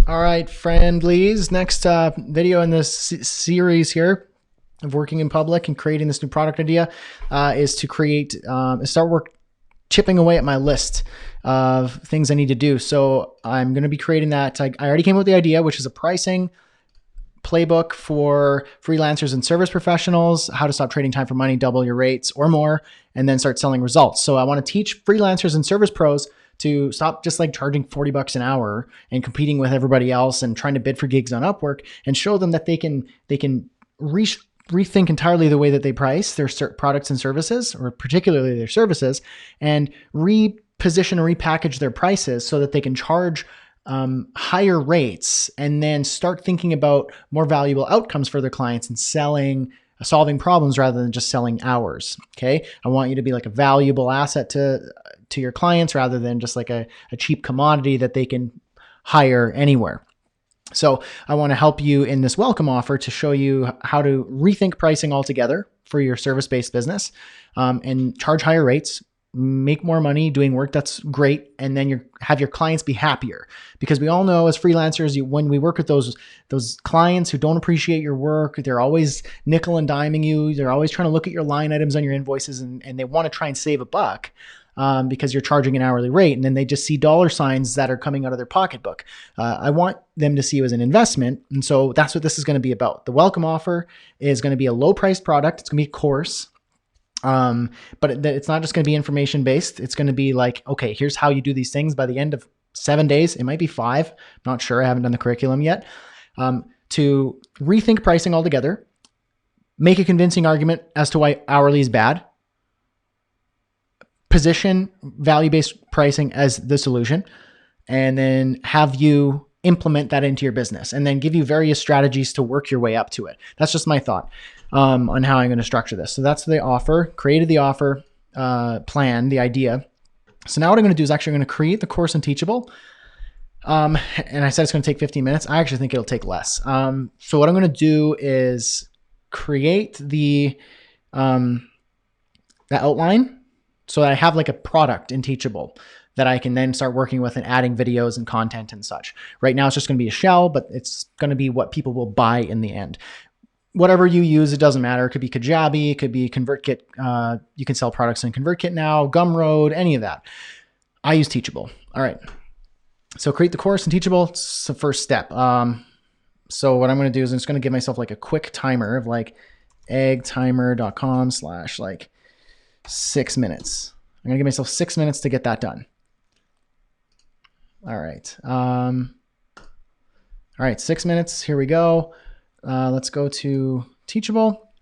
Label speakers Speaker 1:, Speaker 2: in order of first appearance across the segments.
Speaker 1: All right, friendlies. Next video in this series here of working in public and creating this new product idea is to start chipping away at my list of things I need to do. So I'm going to be creating that. I already came up with the idea, which is a pricing playbook for freelancers and service professionals, how to stop trading time for money, double your rates or more, and then start selling results. So I want to teach freelancers and service pros to stop just like charging $40 an hour and competing with everybody else and trying to bid for gigs on Upwork, and show them that they can rethink entirely the way that they price their products and services, or particularly their services, and reposition or repackage their prices so that they can charge higher rates and then start thinking about more valuable outcomes for their clients and solving problems rather than just selling hours. Okay. I want you to be like a valuable asset to your clients rather than just like a cheap commodity that they can hire anywhere. So I want to help you in this welcome offer to show you how to rethink pricing altogether for your service-based business, and charge higher rates, make more money doing work that's great, and then have your clients be happier. Because we all know as freelancers, when we work with those clients who don't appreciate your work, they're always nickel and diming you. They're always trying to look at your line items on your invoices, and they want to try and save a buck. Because you're charging an hourly rate, and then they just see dollar signs that are coming out of their pocketbook. I want them to see you as an investment. And so that's what this is going to be about. The welcome offer is going to be a low priced product. It's going to be a course. But it's not just going to be information based. It's going to be like, okay, here's how you do these things by the end of 7 days. It might be 5. I'm not sure. I haven't done the curriculum yet. To rethink pricing altogether, make a convincing argument as to why hourly is bad, position value-based pricing as the solution, and then have you implement that into your business, and then give you various strategies to work your way up to it. That's just my thought on how I'm going to structure this. So that's the offer, created the offer plan, the idea. So now what I'm going to do is actually I'm going to create the course in Teachable. And I said it's going to take 15 minutes. I actually think it'll take less. So what I'm going to do is create the outline, so that I have like a product in Teachable that I can then start working with and adding videos and content and such. Right now, it's just going to be a shell, but it's going to be what people will buy in the end. Whatever you use, it doesn't matter. It could be Kajabi, it could be Convertkit. You can sell products in Convertkit now, Gumroad, any of that. I use Teachable. All right. So create the course in Teachable. It's the first step. So what I'm going to do is I'm just going to give myself like a quick timer of like eggtimer.com/ like 6 minutes. I'm going to give myself 6 minutes to get that done. All right. All right. 6 minutes. Here we go. Let's go to Teachable.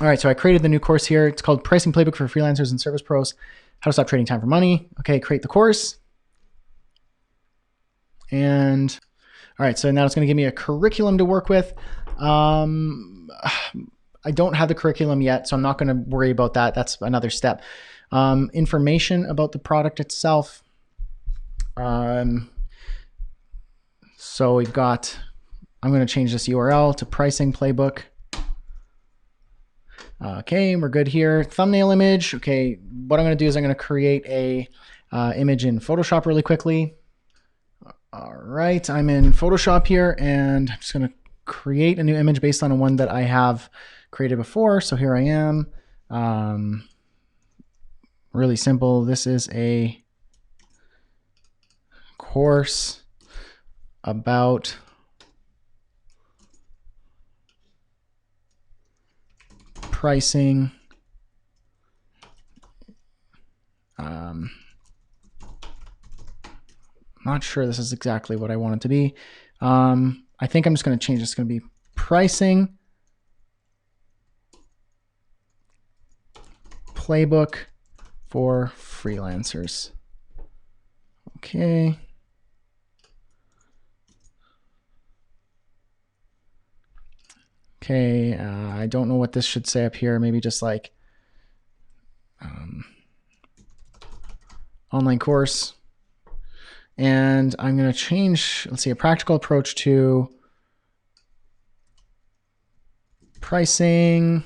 Speaker 1: All right. So I created the new course here. It's called Pricing Playbook for Freelancers and Service Pros, How to Stop Trading Time for Money. Okay. Create the course. And all right. So now it's going to give me a curriculum to work with. I don't have the curriculum yet, so I'm not going to worry about that. That's another step. Information about the product itself. So we've got, I'm going to change this URL to Pricing Playbook. Okay, we're good here. Thumbnail image. Okay, what I'm going to do is I'm going to create a image in Photoshop really quickly. All right, I'm in Photoshop here, and I'm just going to create a new image based on one that I have created before. So here I am. Really simple. This is a course about pricing. Not sure this is exactly what I want it to be. I think I'm just going to change this. It's going to be pricing playbook for freelancers. Okay. Okay. I don't know what this should say up here. Maybe just like online course. And I'm going to change, let's see, a practical approach to pricing.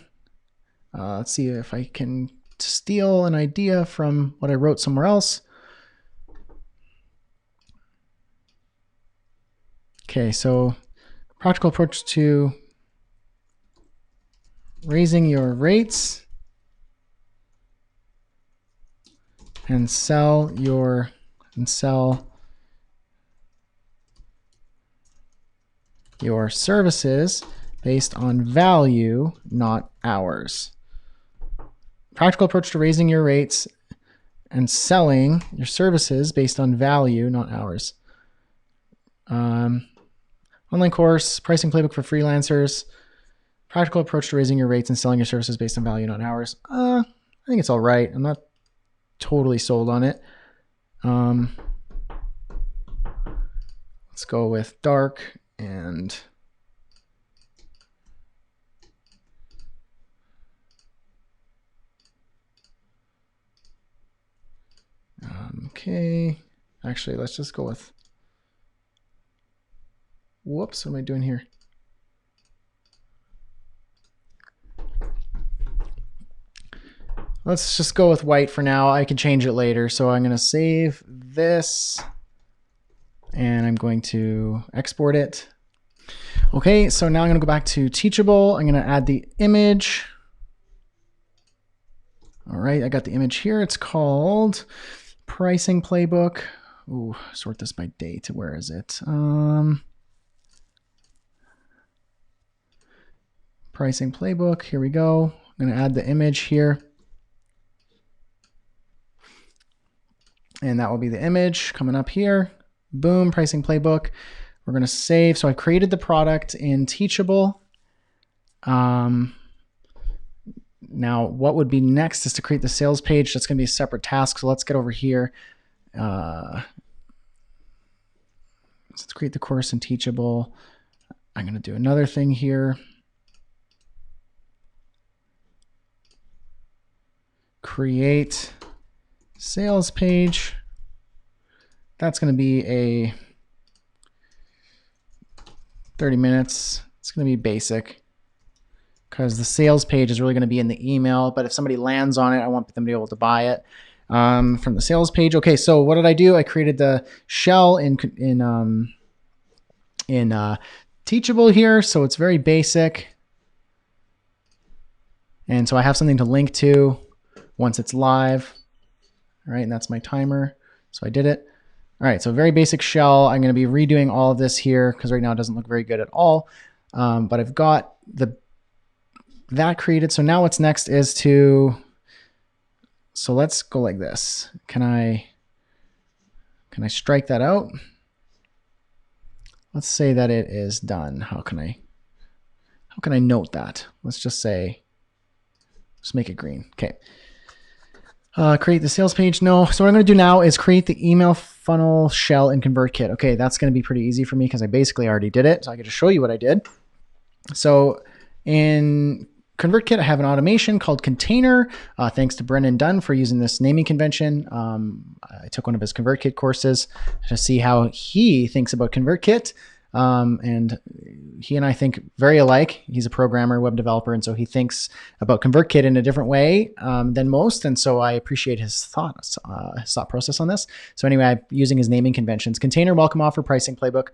Speaker 1: Let's see if I can steal an idea from what I wrote somewhere else. Okay, so practical approach to raising your rates and sell your services based on value, not hours. Practical approach to raising your rates and selling your services based on value, not hours. Online course, pricing playbook for freelancers. Practical approach to raising your rates and selling your services based on value, not hours. I think it's all right. I'm not totally sold on it. Let's go with dark and okay. Actually, let's just go with, whoops, what am I doing here? Let's just go with white for now. I can change it later. So I'm going to save this and I'm going to export it. Okay, so now I'm going to go back to Teachable. I'm going to add the image. All right, I got the image here. It's called Pricing Playbook. Ooh, sort this by date. Where is it? Pricing Playbook. Here we go. I'm going to add the image here. And that will be the image coming up here. Boom, Pricing Playbook. We're going to save. So I created the product in Teachable. Now, what would be next is to create the sales page. That's going to be a separate task. So let's get over here. Let's create the course in Teachable. I'm going to do another thing here. Create sales page. That's going to be a 30 minutes. It's going to be basic because the sales page is really going to be in the email. But if somebody lands on it, I want them to be able to buy it from the sales page. Okay, so what did I do? I created the shell in Teachable here. So it's very basic. And so I have something to link to once it's live. All right, and that's my timer. So I did it. All right, so very basic shell. I'm going to be redoing all of this here because right now it doesn't look very good at all. But I've got that created. So now what's next is to, so let's go like this. Can I strike that out? Let's say that it is done. How can I note that? Let's just say, let's make it green. Okay. Create the sales page. No. So what I'm going to do now is create the email funnel shell in Convertkit. Okay, that's going to be pretty easy for me because I basically already did it. So I can just show you what I did. So in Convertkit, I have an automation called Container. Thanks to Brennan Dunn for using this naming convention. I took one of his Convertkit courses to see how he thinks about Convertkit. And he and I think very alike. He's a programmer, web developer, and so he thinks about ConvertKit in a different way than most. And so I appreciate his thought process on this. So anyway, I'm using his naming conventions. Container welcome offer, pricing playbook,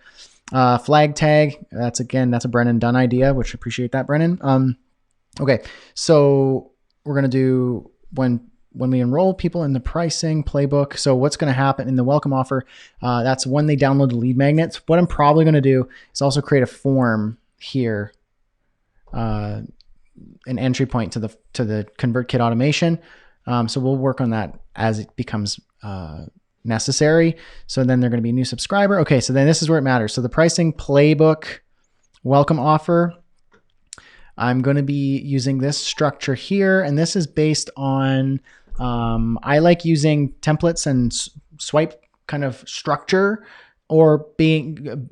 Speaker 1: flag tag. That's a Brennan Dunn idea, which I appreciate that, Brennan. Okay, so we're gonna do when we enroll people in the pricing playbook. So what's going to happen in the welcome offer, that's when they download the lead magnets. What I'm probably going to do is also create a form here, an entry point to the ConvertKit automation. So we'll work on that as it becomes necessary. So then they're going to be a new subscriber. Okay, so then this is where it matters. So the pricing playbook welcome offer, I'm going to be using this structure here, and this is based on I like using templates and swipe kind of structure, or being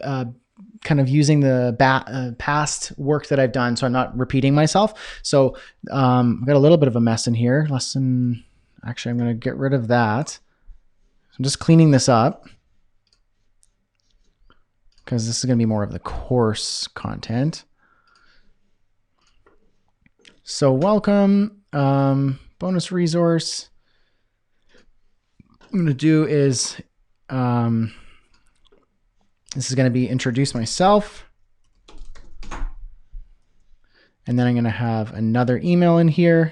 Speaker 1: kind of using the past work that I've done, so I'm not repeating myself. So I've got a little bit of a mess in here. Actually, I'm going to get rid of that. I'm just cleaning this up because this is going to be more of the course content. So welcome. Bonus resource. What I'm going to do is This is going to be introduce myself. And then I'm going to have another email in here,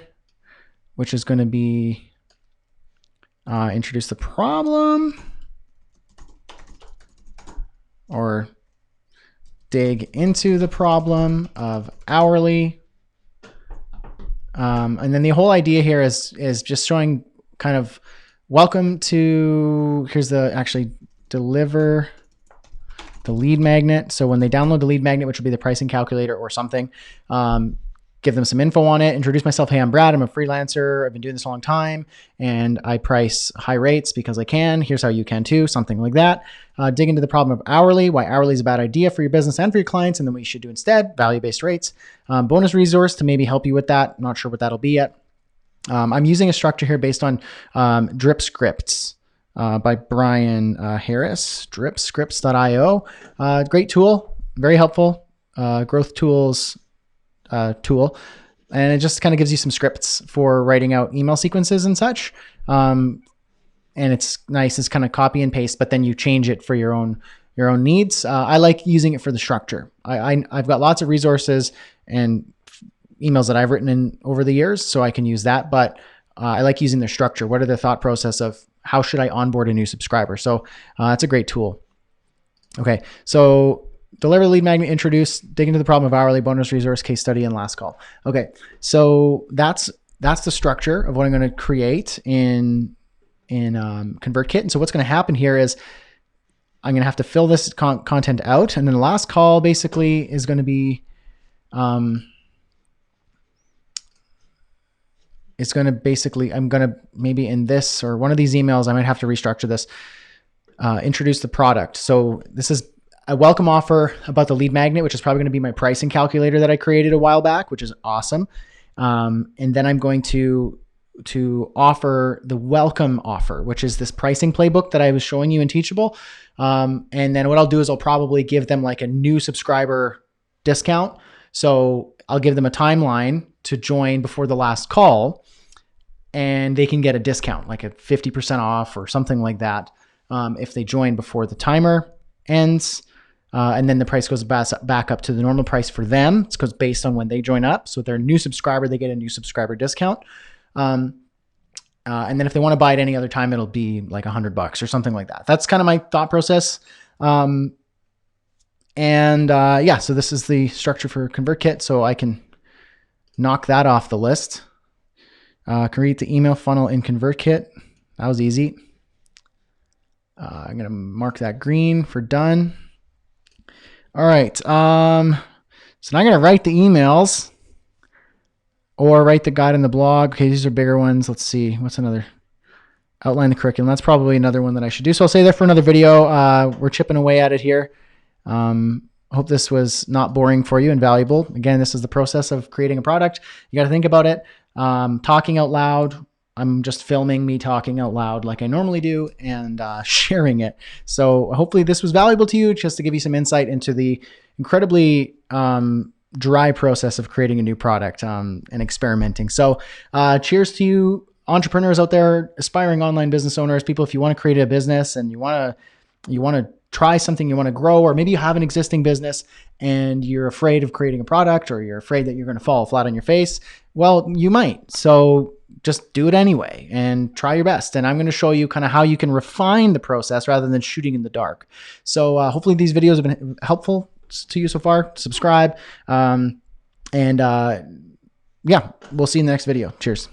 Speaker 1: which is going to be introduce the problem or dig into the problem of hourly. And then the whole idea here is just showing kind of welcome to, here's the actually deliver the lead magnet. So when they download the lead magnet, which will be the pricing calculator or something, give them some info on it, introduce myself. Hey, I'm Brad. I'm a freelancer. I've been doing this a long time and I price high rates because I can. Here's how you can too, something like that. Dig into the problem of hourly, why hourly is a bad idea for your business and for your clients, and then what you should do instead, value-based rates. Bonus resource to maybe help you with that. I'm not sure what that'll be yet. I'm using a structure here based on drip scripts by Brian Harris, dripscripts.io. Great tool, very helpful, growth tools tool. And it just kind of gives you some scripts for writing out email sequences and such. And it's nice. It's kind of copy and paste, but then you change it for your own needs. I like using it for the structure. I've got lots of resources and emails that I've written in over the years, so I can use that. But I like using their structure. What are the thought process of how should I onboard a new subscriber? So it's a great tool. Okay, so deliver lead magnet, introduce, dig into the problem of hourly, bonus resource, case study, and last call. Okay, so that's the structure of what I'm going to create in Convertkit. And so what's going to happen here is I'm going to have to fill this content out, and then the last call basically is going to be it's going to basically, I'm going to maybe in this or one of these emails, I might have to restructure this, introduce the product. So this is a welcome offer about the lead magnet, which is probably going to be my pricing calculator that I created a while back, which is awesome. And then I'm going to offer the welcome offer, which is this pricing playbook that I was showing you in Teachable. And then what I'll do is I'll probably give them like a new subscriber discount. So I'll give them a timeline to join before the last call, and they can get a discount, like a 50% off or something like that, if they join before the timer ends. And then the price goes back up to the normal price for them. It's because based on when they join up. So if they're a new subscriber, they get a new subscriber discount. And then if they want to buy it any other time, it'll be like $100 or something like that. That's kind of my thought process. Yeah, so this is the structure for Convertkit. So I can knock that off the list. Create the email funnel in Convertkit. That was easy. I'm going to mark that green for done. All right. So now I'm going to write the emails or write the guide in the blog. Okay, these are bigger ones. Let's see. What's another? Outline the curriculum. That's probably another one that I should do. So I'll say that for another video. We're chipping away at it here. Hope this was not boring for you and valuable. Again, this is the process of creating a product. You got to think about it. Talking out loud. I'm just filming me talking out loud like I normally do and sharing it. So hopefully this was valuable to you, just to give you some insight into the incredibly dry process of creating a new product and experimenting. So cheers to you entrepreneurs out there, aspiring online business owners, people, if you want to create a business and you want to try something, you want to grow, or maybe you have an existing business and you're afraid of creating a product, or you're afraid that you're going to fall flat on your face. Well, you might. So just do it anyway and try your best. And I'm going to show you kind of how you can refine the process rather than shooting in the dark. So hopefully these videos have been helpful to you so far. Subscribe. Yeah, we'll see you in the next video. Cheers.